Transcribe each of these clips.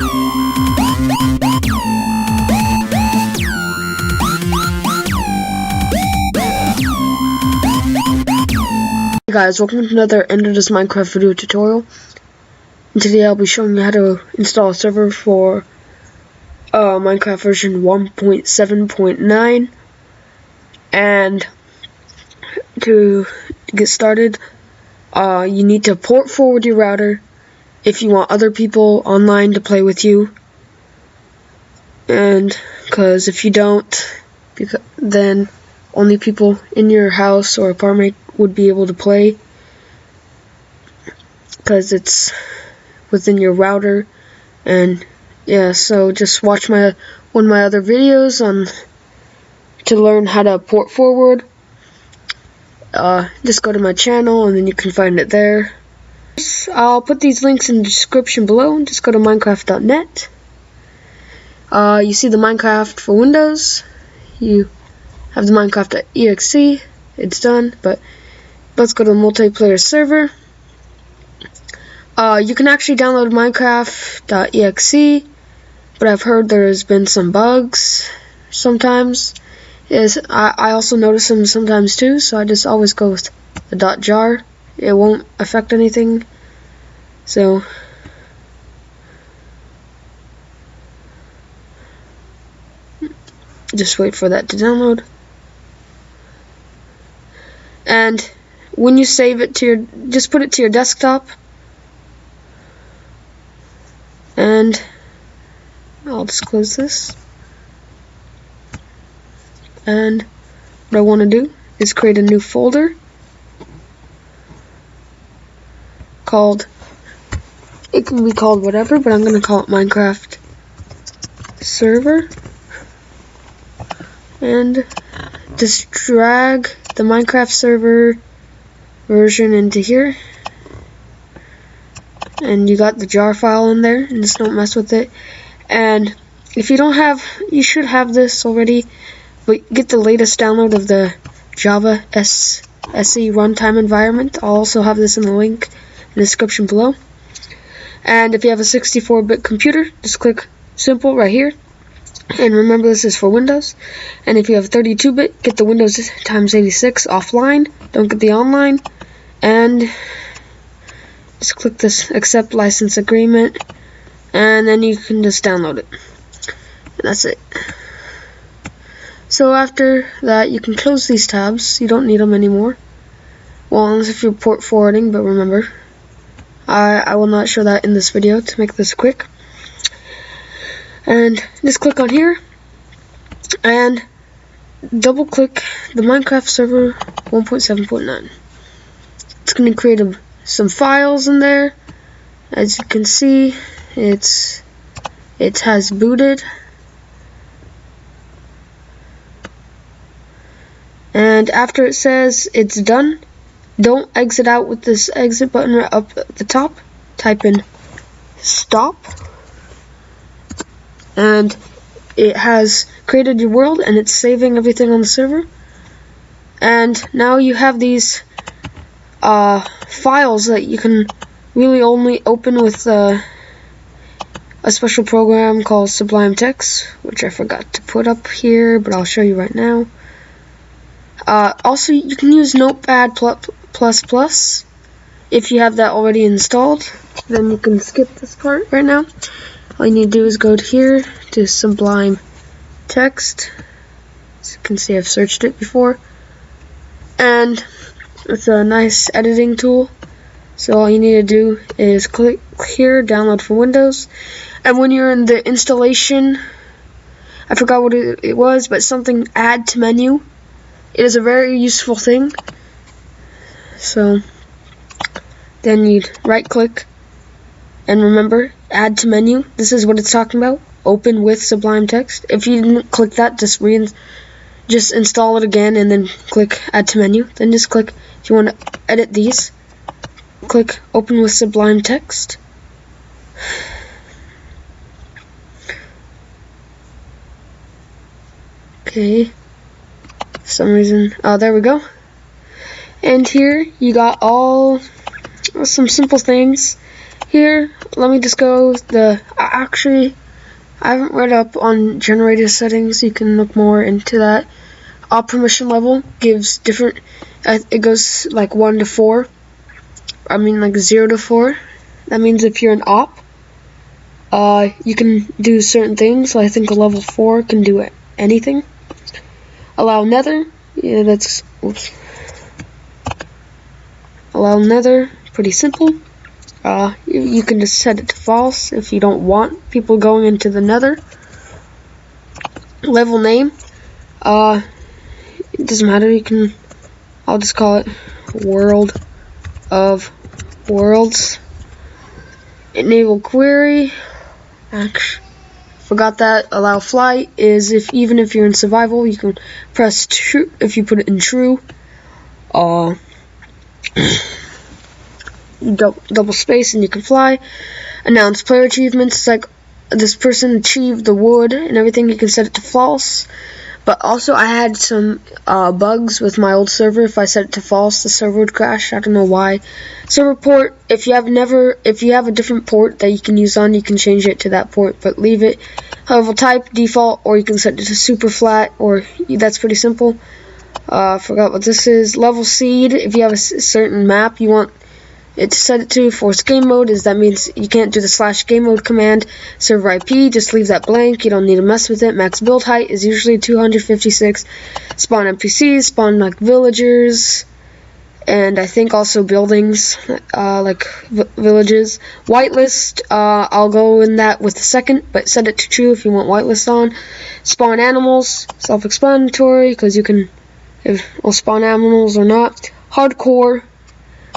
Hey guys, welcome to another End of This Minecraft video tutorial. And today I'll be showing you how to install a server for Minecraft version 1.7.9. And to get started, you need to port forward your router if you want other people online to play with you. And because if you don't, then only people in your house or apartment would be able to play, because it's within your router. And yeah, so just watch one of my other videos to learn how to port forward. Just go to my channel and then you can find it there. I'll put these links in the description below. Just go to minecraft.net. You see the Minecraft for Windows. You have the Minecraft.exe. It's done, but let's go to the multiplayer server. You can actually download Minecraft.exe, but I've heard there's been some bugs sometimes. I also notice them sometimes too, so I just always go with the .jar. It won't affect anything. So just wait for that to download. And when you save it to just put it to your desktop. And I'll just close this. And what I want to do is create a new folder it can be called whatever, but I'm going to call it Minecraft server. And just drag the Minecraft server version into here, and you got the jar file in there, and just don't mess with it. And if you don't have, you should have this already, but get the latest download of the Java SE runtime environment. I'll also have this in the link in the description below. And if you have a 64-bit computer, just click simple right here. And remember, this is for Windows. And if you have 32-bit, get the Windows times 86 offline. Don't get the online. And just click this accept license agreement. And then you can just download it. And that's it. So after that, you can close these tabs. You don't need them anymore. Well, unless if you're port forwarding, but remember, I will not show that in this video to make this quick. And just click on here and double click the Minecraft server 1.7.9. It's going to create some files in there. As you can see, it has booted. And after it says it's done, don't exit out with this exit button right up at the top. Type in stop. And it has created your world, and it's saving everything on the server. And now you have these files that you can really only open with a special program called Sublime Text, which I forgot to put up here, but I'll show you right now. Also, you can use Notepad++ if you have that already installed. Then you can skip this part right now. All you need to do is go to here to Sublime Text. As you can see, I've searched it before. And it's a nice editing tool. So all you need to do is click here, download for Windows. And when you're in the installation, I forgot what it was, but something add to menu. It is a very useful thing. So then you'd right click. And remember, add to menu. This is what it's talking about. Open with Sublime Text. If you didn't click that, just install it again and then click add to menu. Then just click, if you want to edit these, click open with Sublime Text. Okay. For some reason, there we go. And here you got all some simple things. Here, let me just go Actually, I haven't read up on generator settings. You can look more into that. Op permission level gives different. It goes like 1 to 4. I mean like 0 to 4. That means if you're an op, you can do certain things. So I think a level 4 can do anything. Allow nether. Yeah, that's. Oops. Allow nether. Pretty simple. You can just set it to false if you don't want people going into the nether. Level name. It doesn't matter. I'll just call it World of Worlds. Enable query. Actually, forgot that. Allow flight is even if you're in survival, you can press true. If you put it in true, double space and you can fly. Announce player achievements, like this person achieved the wood and everything. You can set it to false. But also I had some bugs with my old server. If I set it to false, the server would crash. I don't know why. Server port, if you have a different port that you can use on, you can change it to that port, but leave it. Level type default, or you can set it to super flat, or that's pretty simple. Forgot what this is. Level seed, if you have a certain map you want it to set it to. Force game mode that means you can't do the /game mode command. Server IP, just leave that blank. You don't need to mess with it. Max build height is usually 256. Spawn NPCs, spawn like villagers, and I think also buildings, like villages. Whitelist, I'll go in that with a second, but set it to true if you want whitelist on. Spawn animals, self-explanatory, because you can spawn animals or not. Hardcore.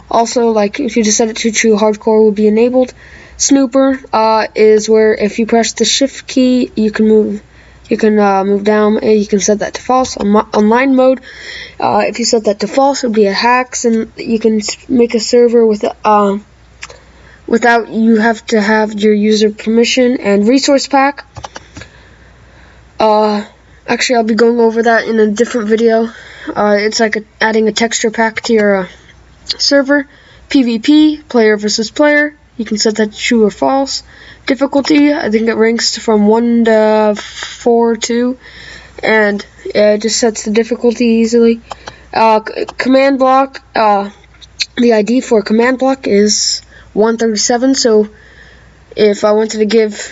Also, like if you just set it to true, hardcore will be enabled. Snooper is where if you press the shift key, you can move down, and you can set that to false. Online mode, if you set that to false, it would be a hacks, and you can make a server without you have to have your user permission. And resource pack. Actually, I'll be going over that in a different video. It's like adding a texture pack to your server. PvP, player versus player, you can set that to true or false. Difficulty, I think it ranks from 1 to 4, 2, and it just sets the difficulty easily. Command block, the ID for command block is 137, so if I wanted to give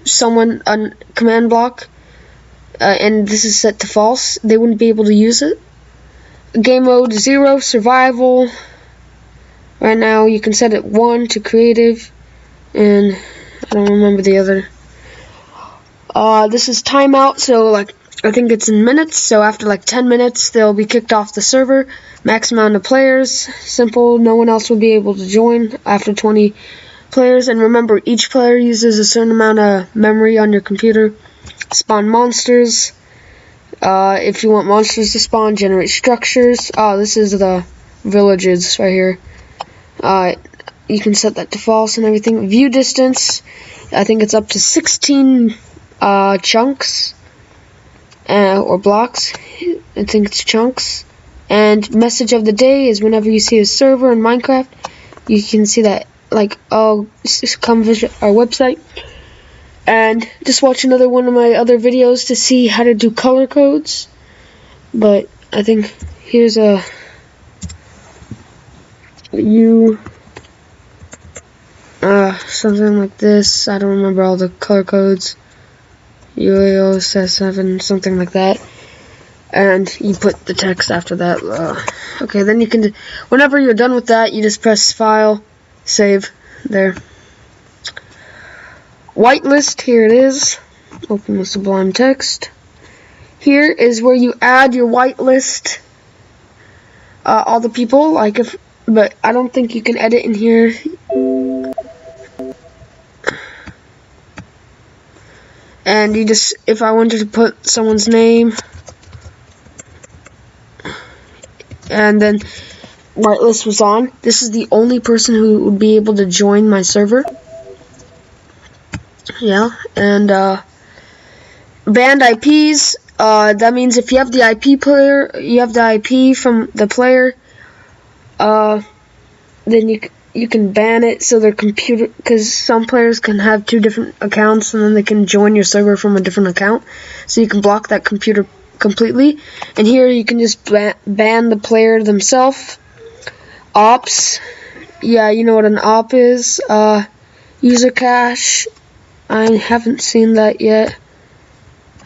someone a command block, and this is set to false, they wouldn't be able to use it. Game mode 0, survival. Right now you can set it 1 to creative, and I don't remember the other. This is timeout, so like I think it's in minutes, so after like 10 minutes they'll be kicked off the server. Max amount of players, simple, no one else will be able to join after 20 players. And remember, each player uses a certain amount of memory on your computer. Spawn monsters. If you want monsters to spawn, generate structures. This is the villages right here. You can set that to false and everything. View distance, I think it's up to 16 chunks or blocks. I think it's chunks. And message of the day is whenever you see a server in Minecraft, you can see that, like, come visit our website. And just watch another one of my other videos to see how to do color codes. But I think here's something like this. I don't remember all the color codes. UAO7, something like that. And you put the text after that. Okay, then you can, whenever you're done with that, you just press File, Save, there. Whitelist, here it is. Open with Sublime Text. Here is where you add your whitelist. All the people, but I don't think you can edit in here. And you just, if I wanted to put someone's name, and then whitelist was on, this is the only person who would be able to join my server. Yeah, and banned IPs, that means if you have the IP player, you have the IP from the player, then you can ban it so their computer, because some players can have 2 different accounts and then they can join your server from a different account, so you can block that computer completely. And here you can just ban the player themselves. Ops, yeah, you know what an op is. User cache, I haven't seen that yet.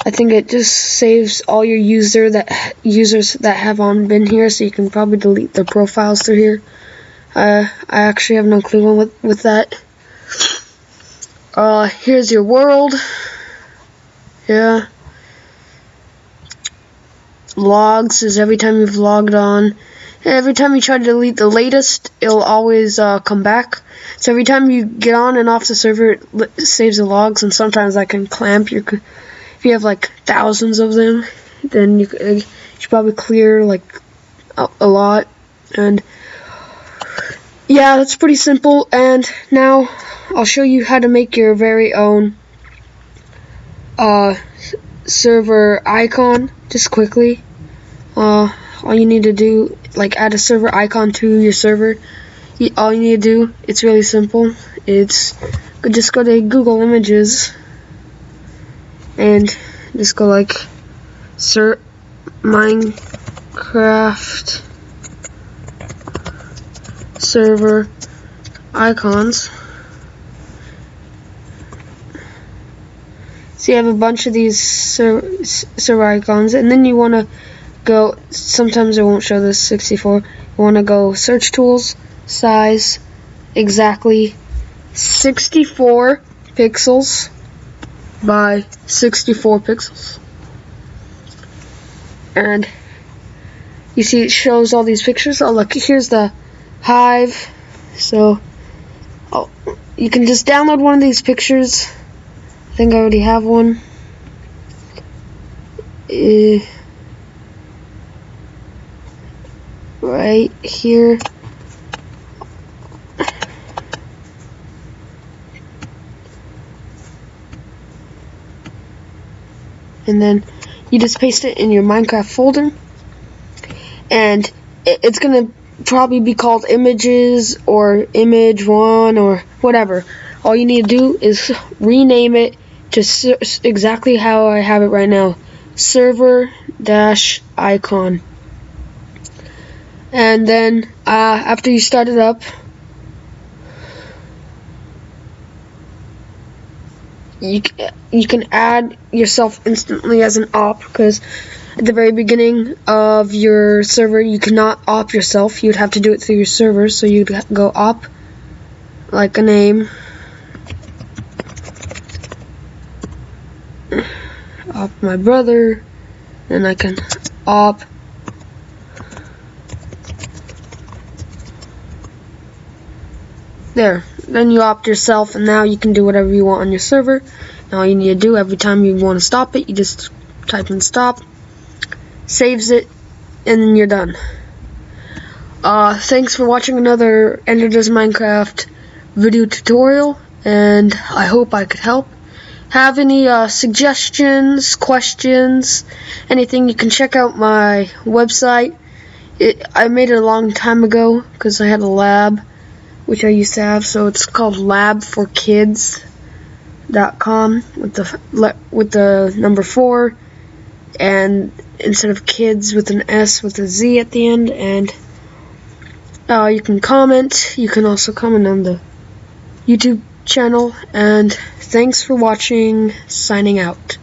I think it just saves all your users that have been here, so you can probably delete their profiles through here. I actually have no clue with that. Here's your world. Yeah. Logs is every time you've logged on. Every time you try to delete the latest, it'll always come back. So every time you get on and off the server, it saves the logs, and sometimes that can clamp your. If you have like thousands of them, then you should probably clear like a lot. And yeah, that's pretty simple. And now I'll show you how to make your very own server icon just quickly. All you need to do, like, add a server icon to your server. All you need to do, it's really simple. It's just go to Google Images and just go like Minecraft server icons. So you have a bunch of these server icons, and then you want to go, sometimes it won't show this 64, you want to go search tools, size, exactly 64 pixels by 64 pixels. And you see it shows all these pictures. Oh look, here's the Hive. So you can just download one of these pictures. I think I already have one. Right here. And then you just paste it in your Minecraft folder, and it's gonna probably be called images or image 1 or whatever. All you need to do is rename it to exactly how I have it right now, server-icon. And then after you start it up, you can add yourself instantly as an op, because at the very beginning of your server you cannot op yourself. You'd have to do it through your server. So you'd go op, like a name, op my brother, and I can op there. Then you opt yourself, and now you can do whatever you want on your server. And all you need to do, every time you want to stop it, you just type in stop, saves it, and then you're done. Thanks for watching another Ender Does Minecraft video tutorial, and I hope I could help. Have any suggestions, questions, anything, you can check out my website. I made it a long time ago because I had a lab, which I used to have, so it's called labforkids.com with the number 4, and instead of kids with an S with a Z at the end. And you can comment. You can also comment on the YouTube channel. And thanks for watching. Signing out.